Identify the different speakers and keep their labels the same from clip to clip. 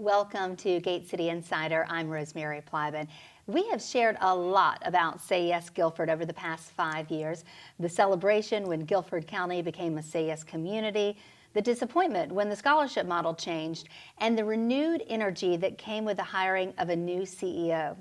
Speaker 1: Welcome to Gate City Insider. I'm Rosemary Plybon. We have shared a lot about Say Yes Guilford over the past 5 years. The celebration when Guilford County became a Say Yes community, the disappointment when the scholarship model changed, and the renewed energy that came with the hiring of a new CEO.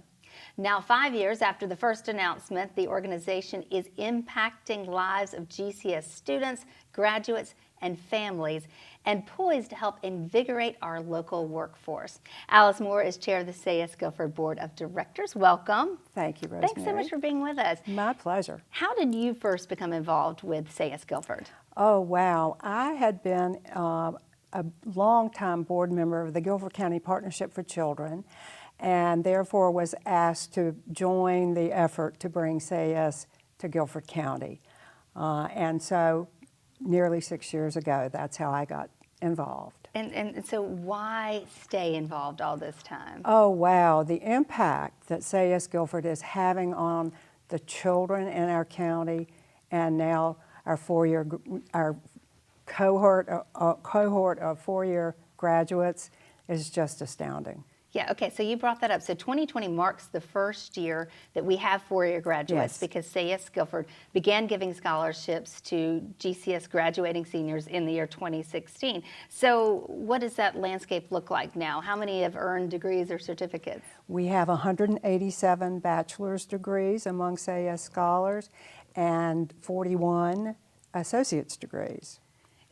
Speaker 1: Now, 5 years after the first announcement, the organization is impacting lives of GCS students, graduates, and families, and poised to help invigorate our local workforce. Alice Moore is chair of the Say Yes Guilford Board of Directors. Welcome.
Speaker 2: Thank you, Rosemary.
Speaker 1: Thanks so much for being with us.
Speaker 2: My pleasure.
Speaker 1: How did you first become involved with Say Yes Guilford?
Speaker 2: Oh, wow. I had been a long-time board member of the Guilford County Partnership for Children, and therefore was asked to join the effort to bring Say Yes to Guilford County. And so nearly 6 years ago, that's how I got involved.
Speaker 1: And so why stay involved all this time?
Speaker 2: Oh, wow. The impact that Say Yes Guilford is having on the children in our county, and now our cohort of four-year graduates is just astounding.
Speaker 1: Yeah, okay, so you brought that up. So 2020 marks the first year that we have four-year graduates,
Speaker 2: Yes.
Speaker 1: because Say Yes Guilford began giving scholarships to GCS graduating seniors in the year 2016. So what does that landscape look like now? How many have earned degrees or certificates?
Speaker 2: We have 187 bachelor's degrees among Say Yes scholars and 41 associate's degrees.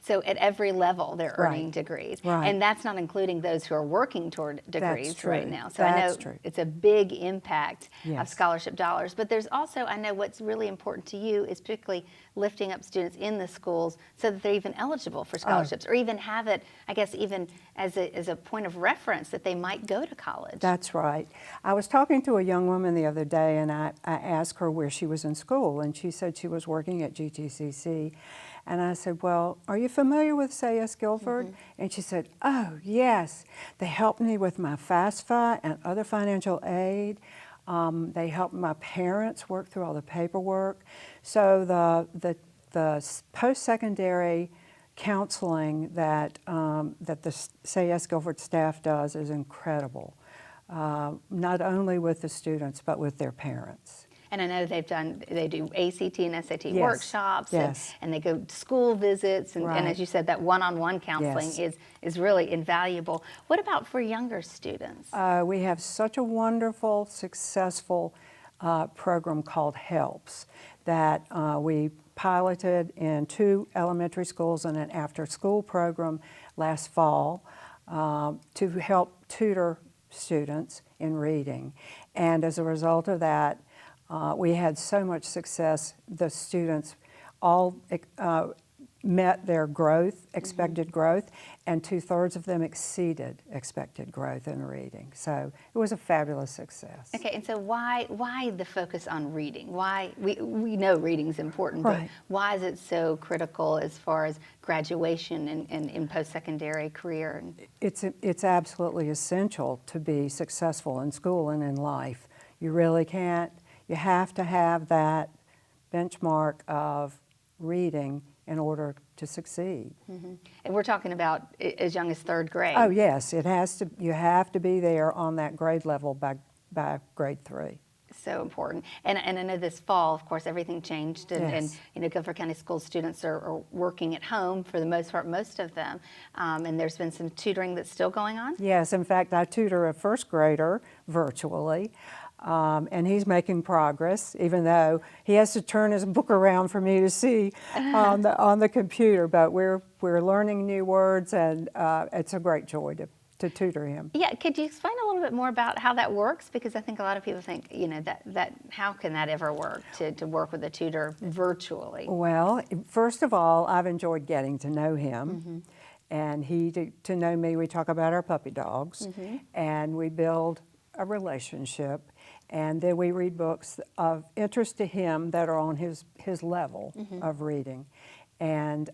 Speaker 1: So at every level, they're earning
Speaker 2: Right.
Speaker 1: degrees.
Speaker 2: Right.
Speaker 1: And that's not including those who are working toward degrees
Speaker 2: true.
Speaker 1: right now. So
Speaker 2: That's
Speaker 1: I know
Speaker 2: true.
Speaker 1: it's a big impact of
Speaker 2: Yes.
Speaker 1: scholarship dollars. But there's also, I know what's really important to you is particularly lifting up students in the schools so that they're even eligible for scholarships, or even have it, I guess, even as a point of reference that they might go to college.
Speaker 2: That's right. I was talking to a young woman the other day, and I asked her where she was in school, and she said she was working at GTCC. And I said, well, are you familiar with Say Yes Guilford?
Speaker 1: Mm-hmm.
Speaker 2: And she said, oh, yes. They helped me with my FAFSA and other financial aid. They helped my parents work through all the paperwork. So the post-secondary counseling that the Say Yes Guilford staff does is incredible, not only with the students, but with their parents.
Speaker 1: And I know they do ACT and SAT
Speaker 2: Yes.
Speaker 1: workshops,
Speaker 2: Yes.
Speaker 1: and they go to school visits, and,
Speaker 2: Right.
Speaker 1: and as you said, that one-on-one counseling
Speaker 2: Yes.
Speaker 1: is really invaluable. What about for younger students?
Speaker 2: We have such a wonderful, successful program called HELPS that we piloted in 2 elementary schools and an after-school program last fall to help tutor students in reading. And as a result of that, we had so much success. The students all met their growth, expected growth, and 2/3 of them exceeded expected growth in reading. So it was a fabulous success.
Speaker 1: Okay, and so why the focus on reading? Why we know reading's important,
Speaker 2: Right.
Speaker 1: but why is it so critical as far as graduation and in post-secondary career?
Speaker 2: It's absolutely essential to be successful in school and in life. You really can't. You have to have that benchmark of reading in order to succeed.
Speaker 1: Mm-hmm. And we're talking about as young as 3rd grade.
Speaker 2: Oh yes, it has to. You have to be there on that grade level by grade 3.
Speaker 1: So important. And I know this fall, of course, everything changed, and,
Speaker 2: Yes.
Speaker 1: and Guilford County School students are working at home for the most part, most of them, and there's been some tutoring that's still going on.
Speaker 2: Yes, in fact, I tutor a 1st grader virtually. And he's making progress, even though he has to turn his book around for me to see on the computer. But we're learning new words, and it's a great joy to tutor him.
Speaker 1: Yeah, could you explain a little bit more about how that works? Because I think a lot of people think, you know, that how can that ever work to work with a tutor virtually?
Speaker 2: Well, first of all, I've enjoyed getting to know him, and he to know me. We talk about our puppy dogs, and we build a relationship. And then we read books of interest to him that are on his level of reading. And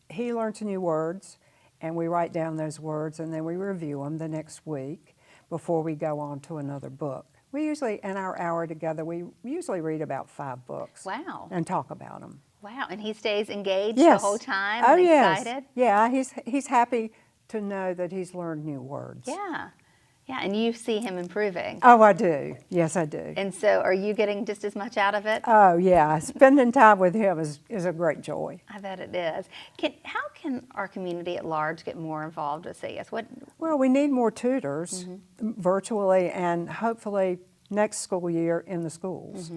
Speaker 2: he learns new words, and we write down those words, and then we review them the next week before we go on to another book. We usually, in our hour together, we usually read about 5 books.
Speaker 1: Wow.
Speaker 2: And talk about them.
Speaker 1: Wow, and he stays engaged
Speaker 2: Yes.
Speaker 1: the whole time
Speaker 2: Oh,
Speaker 1: and
Speaker 2: yes.
Speaker 1: excited?
Speaker 2: Yeah, he's happy to know that he's learned new words.
Speaker 1: Yeah. Yeah, and you see him improving.
Speaker 2: Oh, I do. Yes, I do.
Speaker 1: And so are you getting just as much out of it?
Speaker 2: Oh, yeah. Spending time with him is a great joy.
Speaker 1: I bet it is. How can our community at large get more involved with CES?
Speaker 2: Well, we need more tutors virtually and hopefully next school year in the schools.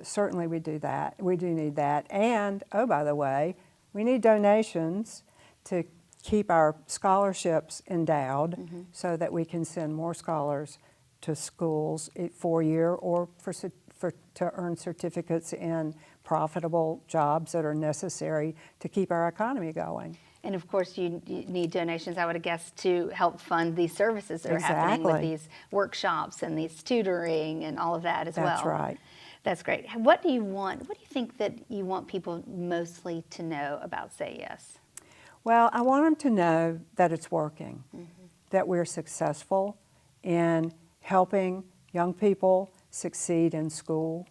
Speaker 2: Certainly we do that. We do need that. And, oh, by the way, we need donations to keep our scholarships endowed so that we can send more scholars to schools 4-year or to earn certificates in profitable jobs that are necessary to keep our economy going.
Speaker 1: And of course, you need donations, I would guess, to help fund these services that are happening with these workshops and these tutoring and all of that as well.
Speaker 2: That's right.
Speaker 1: That's great. What do you think that you want people mostly to know about Say Yes?
Speaker 2: Well, I want them to know that it's working, that we're successful in helping young people succeed in school,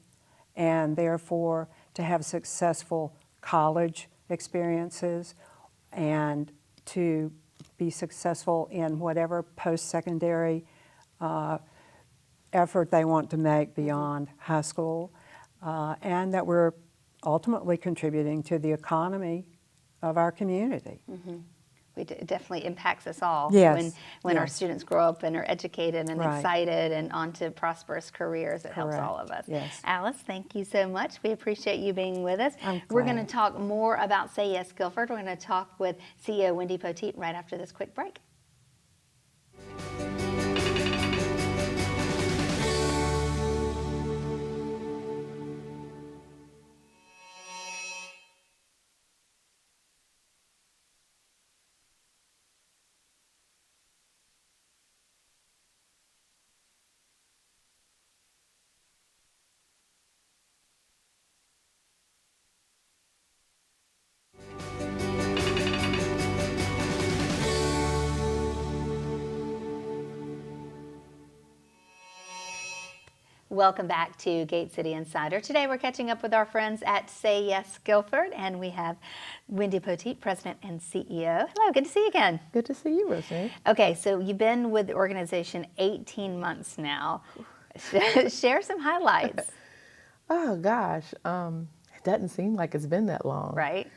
Speaker 2: and therefore to have successful college experiences and to be successful in whatever post-secondary effort they want to make beyond high school, and that we're ultimately contributing to the economy of our community.
Speaker 1: It definitely impacts us all when our students grow up and are educated and excited and on to prosperous careers. It helps all of us.
Speaker 2: Yes.
Speaker 1: Alice, thank you so much. We appreciate you being with us.
Speaker 2: We're
Speaker 1: going to talk more about Say Yes Guilford. We're going to talk with CEO Wendy Poteet right after this quick break. Welcome back to Gate City Insider. Today we're catching up with our friends at Say Yes Guilford, and we have Wendy Poteet, President and CEO. Hello, good to see you again.
Speaker 3: Good to see you, Rosemary.
Speaker 1: Okay, so you've been with the organization 18 months now. Share some highlights.
Speaker 3: Oh gosh, it doesn't seem like it's been that long.
Speaker 1: Right.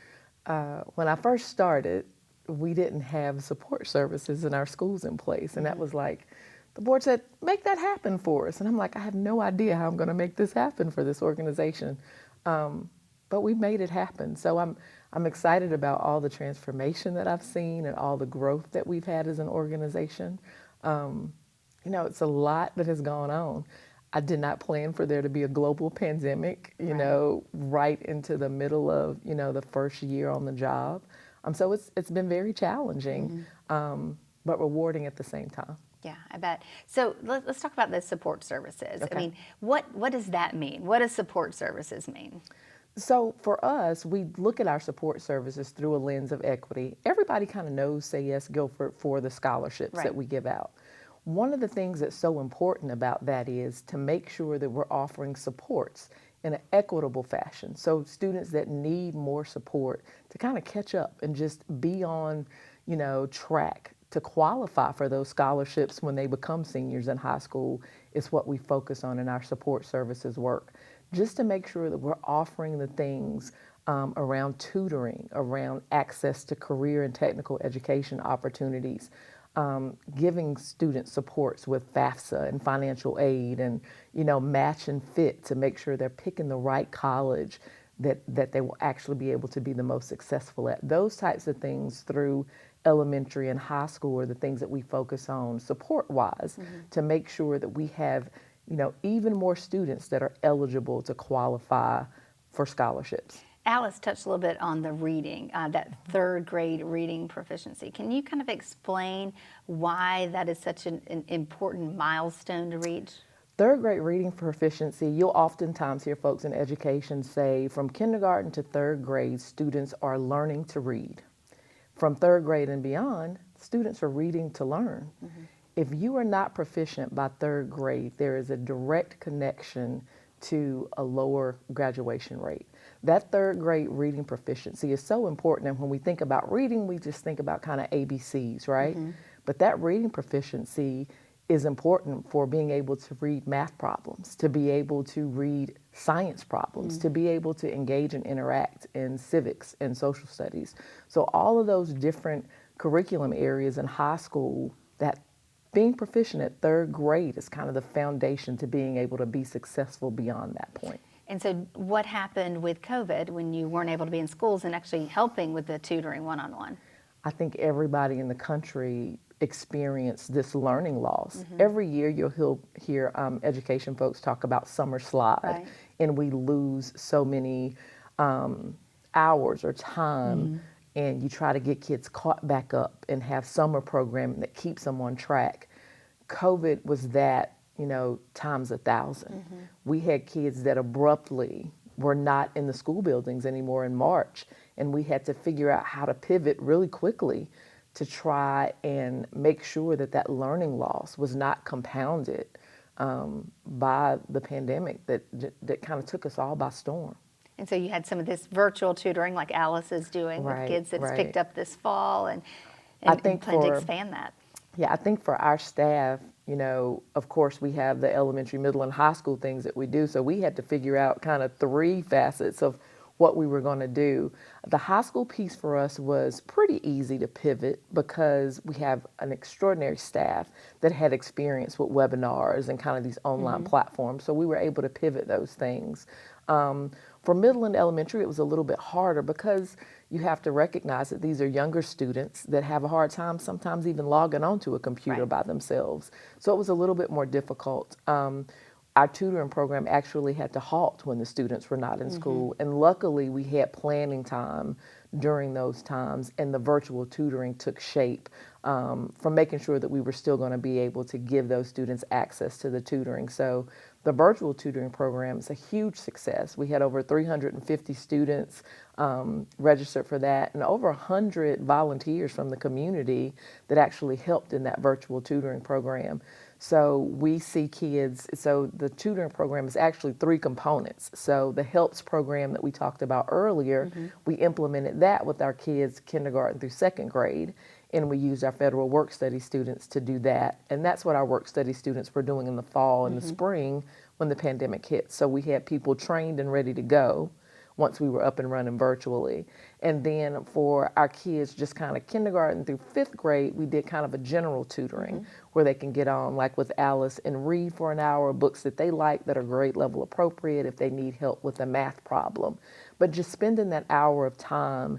Speaker 3: When I first started, we didn't have support services in our schools in place, and that was like, the board said, make that happen for us. And I'm like, I have no idea how I'm going to make this happen for this organization. But we made it happen. So I'm excited about all the transformation that I've seen and all the growth that we've had as an organization. It's a lot that has gone on. I did not plan for there to be a global pandemic, right into the middle of, the first year on the job. So it's been very challenging, but rewarding at the same time.
Speaker 1: Yeah, I bet. So let's talk about the support services.
Speaker 3: Okay.
Speaker 1: I mean, what does that mean? What does support services mean?
Speaker 3: So for us, we look at our support services through a lens of equity. Everybody kind of knows Say Yes Guilford for the scholarships that we give out. One of the things that's so important about that is to make sure that we're offering supports in an equitable fashion. So students that need more support to kind of catch up and just be on, track to qualify for those scholarships when they become seniors in high school is what we focus on in our support services work. Just to make sure that we're offering the things around tutoring, around access to career and technical education opportunities, giving students supports with FAFSA and financial aid and, match and fit to make sure they're picking the right college that they will actually be able to be the most successful at. Those types of things through elementary and high school are the things that we focus on support-wise to make sure that we have, even more students that are eligible to qualify for scholarships.
Speaker 1: Alice touched a little bit on the reading, that third grade reading proficiency. Can you kind of explain why that is such an important milestone to reach?
Speaker 3: Third grade reading proficiency, you'll oftentimes hear folks in education say from kindergarten to third grade, students are learning to read. From third grade and beyond, students are reading to learn. If you are not proficient by third grade, there is a direct connection to a lower graduation rate. That third grade reading proficiency is so important. And when we think about reading, we just think about kind of ABCs, right? But that reading proficiency is important for being able to read math problems, to be able to read science problems, to be able to engage and interact in civics and social studies. So all of those different curriculum areas in high school, that being proficient at third grade is kind of the foundation to being able to be successful beyond that point.
Speaker 1: And so what happened with COVID when you weren't able to be in schools and actually helping with the tutoring one-on-one?
Speaker 3: I think everybody in the country experienced this learning loss. Every year you'll hear education folks talk about summer slide,
Speaker 1: Right.
Speaker 3: and we lose so many hours or time, and you try to get kids caught back up and have summer programming that keeps them on track. COVID was that, times 1,000. We had kids that abruptly were not in the school buildings anymore in March, and we had to figure out how to pivot really quickly to try and make sure that that learning loss was not compounded by the pandemic that kind of took us all by storm.
Speaker 1: And so you had some of this virtual tutoring like Alice is doing with
Speaker 3: Right,
Speaker 1: kids that's
Speaker 3: right.
Speaker 1: picked up this fall and
Speaker 3: I think
Speaker 1: plan to
Speaker 3: for-
Speaker 1: expand that.
Speaker 3: Yeah, I think for our staff, of course we have the elementary, middle, and high school things that we do. So we had to figure out kind of 3 facets of what we were going to do. The high school piece for us was pretty easy to pivot because we have an extraordinary staff that had experience with webinars and kind of these online platforms. So we were able to pivot those things. For middle and elementary, it was a little bit harder because you have to recognize that these are younger students that have a hard time sometimes even logging onto a computer
Speaker 1: Right.
Speaker 3: by themselves. So it was a little bit more difficult. Our tutoring program actually had to halt when the students were not in school. And luckily, we had planning time during those times, and the virtual tutoring took shape from making sure that we were still going to be able to give those students access to the tutoring. So the virtual tutoring program is a huge success. We had over 350 students registered for that, and over 100 volunteers from the community that actually helped in that virtual tutoring program. So we see kids, so the tutoring program is actually 3 components. So the HELPS program that we talked about earlier, we implemented that with our kids kindergarten through 2nd grade, and we used our federal work study students to do that. And that's what our work study students were doing in the fall and the spring when the pandemic hit. So we had people trained and ready to go once we were up and running virtually. And then for our kids, just kind of kindergarten through 5th grade, we did kind of a general tutoring where they can get on, like with Alice, and read for an hour books that they like that are grade level appropriate if they need help with a math problem. But just spending that hour of time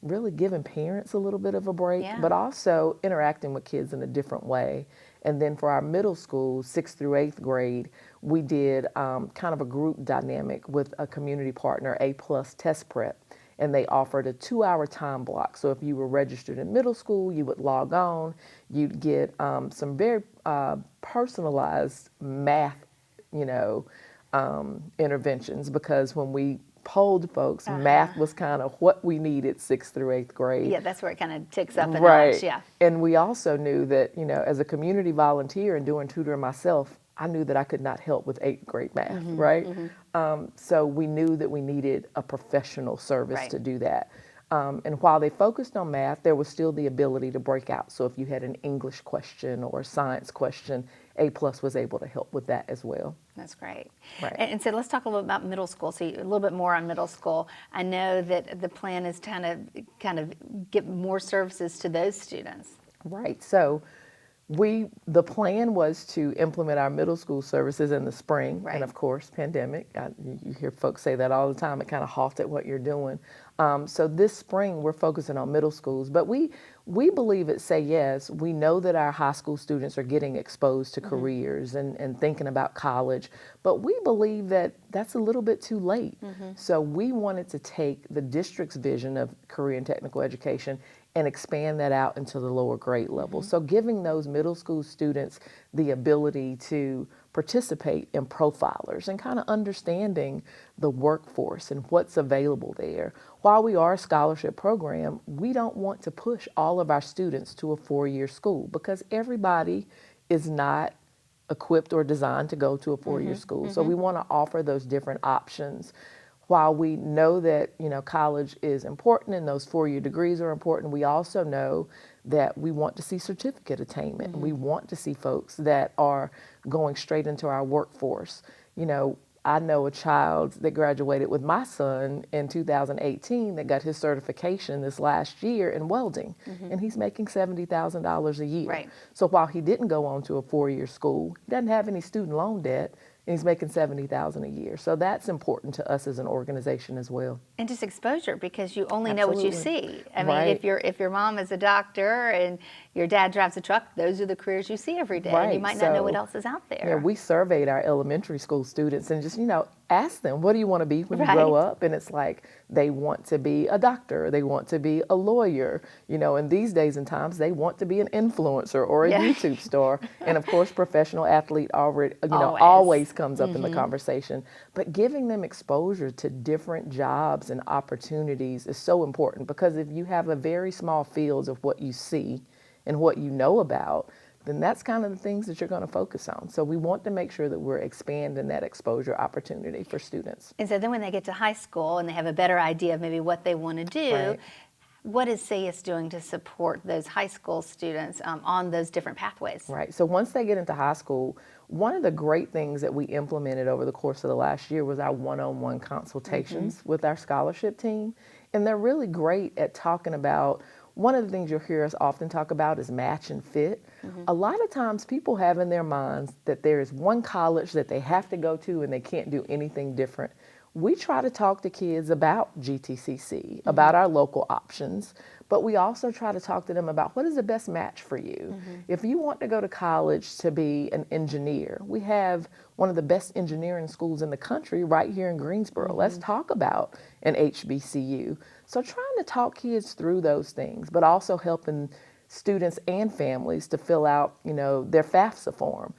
Speaker 3: really giving parents a little bit of a break,
Speaker 1: Yeah.
Speaker 3: but also interacting with kids in a different way. And then for our middle school, 6th through 8th grade, we did kind of a group dynamic with a community partner, A+ Test Prep, and they offered a 2-hour time block. So if you were registered in middle school, you would log on, you'd get some very personalized math, interventions, because when we polled folks, math was kind of what we needed 6th through 8th grade.
Speaker 1: Yeah, that's where it kind of ticks up a
Speaker 3: Right.
Speaker 1: notch. Yeah.
Speaker 3: And we also knew that, as a community volunteer and doing tutoring myself, I knew that I could not help with 8th grade math, right? So we knew that we needed a professional service
Speaker 1: Right.
Speaker 3: to do that. And while they focused on math, there was still the ability to break out. So if you had an English question or a science question, A+ was able to help with that as well.
Speaker 1: That's great.
Speaker 3: Right.
Speaker 1: And so let's talk a little about middle school. So a little bit more on middle school. I know that the plan is to kind of get more services to those students.
Speaker 3: Right. So the plan was to implement our middle school services in the spring,
Speaker 1: Right.
Speaker 3: and of course, pandemic. You hear folks say that all the time. It kind of halted what you're doing. So this spring, we're focusing on middle schools, but we believe at Say Yes, we know that our high school students are getting exposed to careers and thinking about college, but we believe that that's a little bit too late. So we wanted to take the district's vision of career and technical education and expand that out into the lower grade level. So giving those middle school students the ability to participate in profilers and kind of understanding the workforce and what's available there. While we are a scholarship program, we don't want to push all of our students to a 4-year school because everybody is not equipped or designed to go to a four-year school. So we want to offer those different options. While we know that, college is important and those four-year degrees are important, we also know that we want to see certificate attainment. We want to see folks that are going straight into our workforce. I know a child that graduated with my son in 2018 that got his certification this last year in welding, and he's making $70,000 a year.
Speaker 1: Right.
Speaker 3: So while he didn't go on to a four-year school, he doesn't have any student loan debt, and he's making $70,000 a year. So that's important to us as an organization as well.
Speaker 1: And just exposure, because you only know what you
Speaker 3: Absolutely.
Speaker 1: see. I mean,
Speaker 3: Right.
Speaker 1: if your mom is a doctor and your dad drives a truck, those are the careers you see every day. And you
Speaker 3: Right.
Speaker 1: might not know what
Speaker 3: So,
Speaker 1: else is out there.
Speaker 3: Yeah, we surveyed our elementary school students and just, ask them, what do you want to be when you grow
Speaker 1: Right.
Speaker 3: up? And it's like they want to be a doctor, they want to be a lawyer, and these days and times they want to be an influencer or a
Speaker 1: Yeah.
Speaker 3: YouTube star. And of course, professional athlete already,
Speaker 1: Always.
Speaker 3: always comes up in the conversation. But giving them exposure to different jobs and opportunities is so important, because if you have a very small field of what you see and what you know about, then that's kind of the things that you're going to focus on. So we want to make sure that we're expanding that exposure opportunity for students.
Speaker 1: And so then when they get to high school and they have a better idea of maybe what they want to do,
Speaker 3: Right.
Speaker 1: what is SAYS doing to support those high school students on those different pathways?
Speaker 3: Right. So once they get into high school, one of the great things that we implemented over the course of the last year was our one-on-one consultations with our scholarship team. And they're really great at talking about, one of the things you'll hear us often talk about is match and fit. A lot of times people have in their minds that there is one college that they have to go to and they can't do anything different. We try to talk to kids about GTCC, about our local options, but we also try to talk to them about what is the best match for you. If you want to go to college to be an engineer, we have one of the best engineering schools in the country right here in Greensboro. Let's talk about an HBCU. So trying to talk kids through those things, but also helping students and families to fill out, their FAFSA form.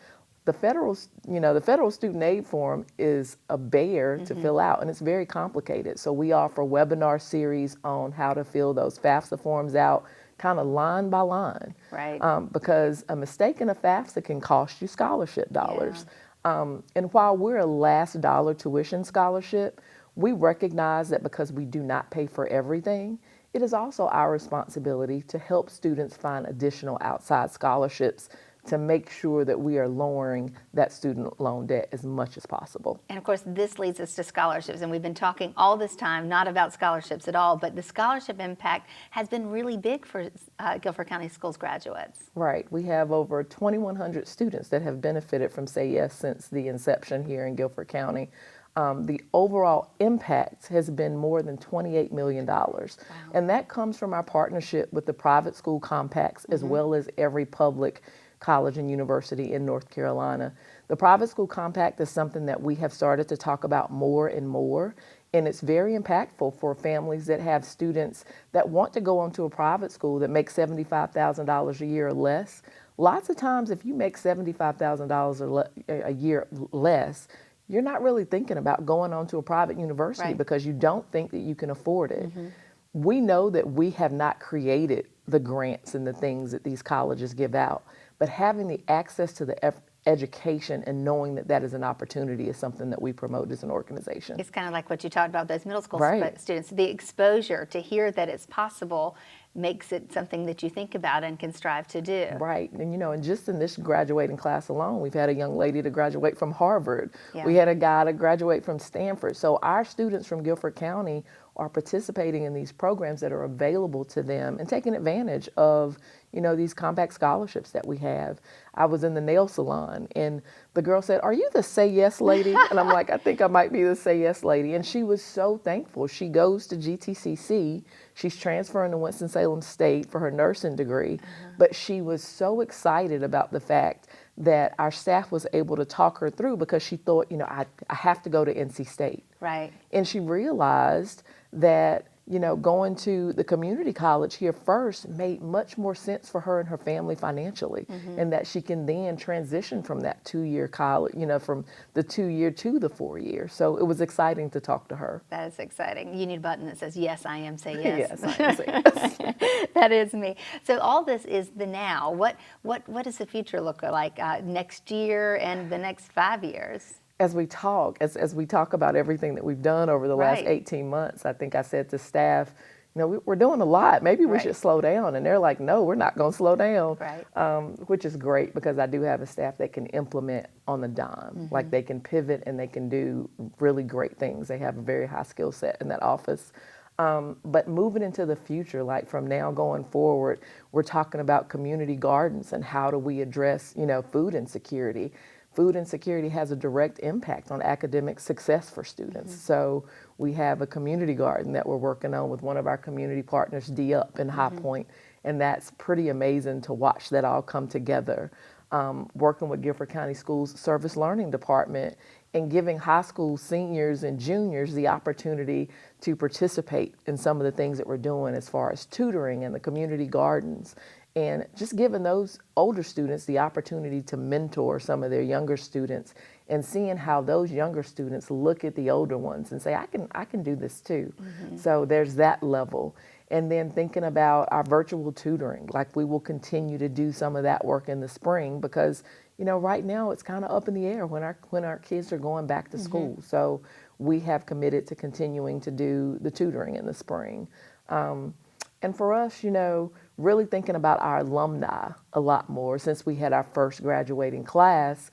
Speaker 3: The federal student aid form is a bear to fill out, and it's very complicated. So we offer webinar series on how to fill those FAFSA forms out, kind of line by line.
Speaker 1: Right.
Speaker 3: Because a mistake in a FAFSA can cost you scholarship dollars. And while we're a last dollar tuition scholarship, we recognize that because we do not pay for everything, it is also our responsibility to help students find additional outside scholarships to make sure that we are lowering that student loan debt as much as possible.
Speaker 1: And of course, this leads us to scholarships. And we've been talking all this time, not about scholarships at all, but the scholarship impact has been really big for Guilford County Schools graduates.
Speaker 3: Right. We have over 2,100 students that have benefited from Say Yes since the inception here in Guilford County. The overall impact has been more than $28 million. Wow. And that comes from our partnership with the private school compacts, as well as every public college and university in North Carolina. The private school compact is something that we have started to talk about more and more, and it's very impactful for families that have students that want to go onto a private school that makes $75,000 a year or less. Lots of times, if you make $75,000 a year less, you're not really thinking about going on to a private university,
Speaker 1: Right.
Speaker 3: because you don't think that you can afford it. We know that we have not created the grants and the things that these colleges give out, but having the access to the education and knowing that that is an opportunity is something that we promote as an organization.
Speaker 1: It's kind of like what you talked about, those middle school
Speaker 3: Right.
Speaker 1: students. The exposure to hear that it's possible makes it something that you think about and can strive to do.
Speaker 3: Right. And and just in this graduating class alone, we've had a young lady to graduate from Harvard.
Speaker 1: Yeah.
Speaker 3: We had a guy to graduate from Stanford. So our students from Guilford County are participating in these programs that are available to them and taking advantage of, these compact scholarships that we have. I was in the nail salon and the girl said, "Are you the Say Yes lady?" And I'm like, "I think I might be the Say Yes lady." And she was so thankful. She goes to GTCC. She's transferring to Winston-Salem State for her nursing degree. But she was so excited about the fact that our staff was able to talk her through, because she thought, I have to go to NC State.
Speaker 1: Right.
Speaker 3: And she realized that, going to the community college here first made much more sense for her and her family financially, and that she can then transition from that 2-year college, from the 2-year to the 4-year. So it was exciting to talk to her.
Speaker 1: That is exciting. You need a button that says, yes, I am, say yes.
Speaker 3: Yes, I am, say yes.
Speaker 1: That is me. So all this is the now. What does the future look like next year and the next 5 years?
Speaker 3: As we talk about everything that we've done over the last 18 months, I think I said to staff, we're doing a lot. Maybe we should slow down. And they're like, no, we're not going to slow down, which is great because I do have a staff that can implement on the dime. Like they can pivot and they can do really great things. They have a very high skill set in that office. But moving into the future, like from now going forward, we're talking about community gardens and how do we address, food insecurity. Food insecurity has a direct impact on academic success for students. So we have a community garden that we're working on with one of our community partners, D-Up in High Point, and that's pretty amazing to watch that all come together. Working with Guilford County Schools Service Learning Department and giving high school seniors and juniors the opportunity to participate in some of the things that we're doing as far as tutoring and the community gardens. And just giving those older students the opportunity to mentor some of their younger students and seeing how those younger students look at the older ones and say, I can do this too. So there's that level. And then thinking about our virtual tutoring, like we will continue to do some of that work in the spring because, right now it's kind of up in the air when our kids are going back to school. So we have committed to continuing to do the tutoring in the spring. And for us, really thinking about our alumni a lot more since we had our first graduating class,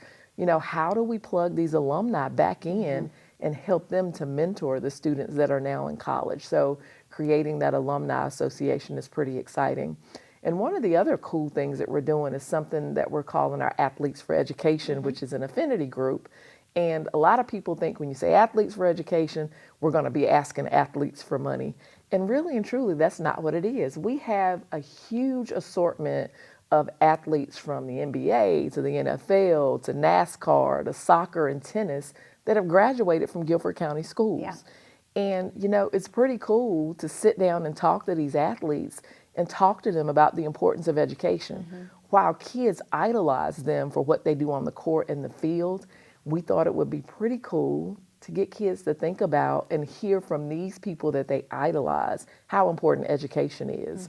Speaker 3: how do we plug these alumni back in and help them to mentor the students that are now in college? So creating that alumni association is pretty exciting. And one of the other cool things that we're doing is something that we're calling our Athletes for Education, which is an affinity group. And a lot of people think when you say Athletes for Education, we're going to be asking athletes for money. And really and truly, that's not what it is. We have a huge assortment of athletes from the NBA to the NFL to NASCAR to soccer and tennis that have graduated from Guilford County schools.
Speaker 1: Yeah.
Speaker 3: And, it's pretty cool to sit down and talk to these athletes and talk to them about the importance of education. While kids idolize them for what they do on the court and the field, we thought it would be pretty cool to get kids to think about and hear from these people that they idolize how important education is.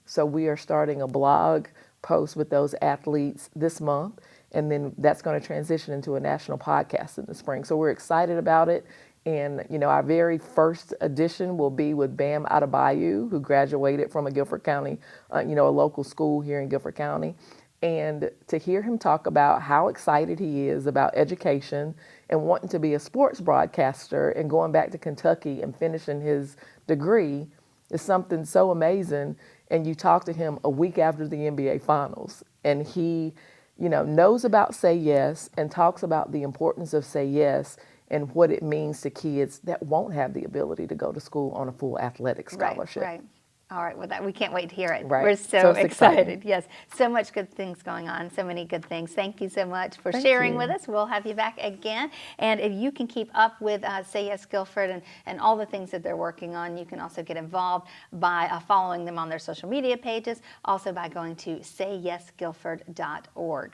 Speaker 3: So we are starting a blog post with those athletes this month, and then that's going to transition into a national podcast in the spring. So we're excited about it. And, our very first edition will be with Bam Adebayo, who graduated from a Guilford County, a local school here in Guilford County. And to hear him talk about how excited he is about education and wanting to be a sports broadcaster and going back to Kentucky and finishing his degree is something so amazing. And you talk to him a week after the NBA Finals, and he, knows about Say Yes and talks about the importance of Say Yes and what it means to kids that won't have the ability to go to school on a full athletic scholarship.
Speaker 1: Right. All right, well, we can't wait to hear it.
Speaker 3: Right.
Speaker 1: We're so excited.
Speaker 3: Exciting.
Speaker 1: Yes, so much good things going on, so many good things. Thank you so much for sharing with us. We'll have you back again. And if you can keep up with Say Yes Guilford and all the things that they're working on, you can also get involved by following them on their social media pages, also by going to sayyesguilford.org.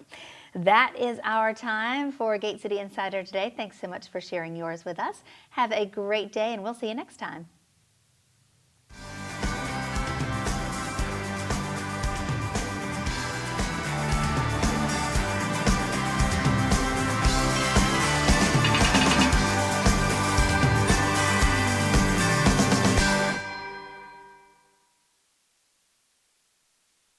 Speaker 1: That is our time for Gate City Insider today. Thanks so much for sharing yours with us. Have a great day, and we'll see you next time.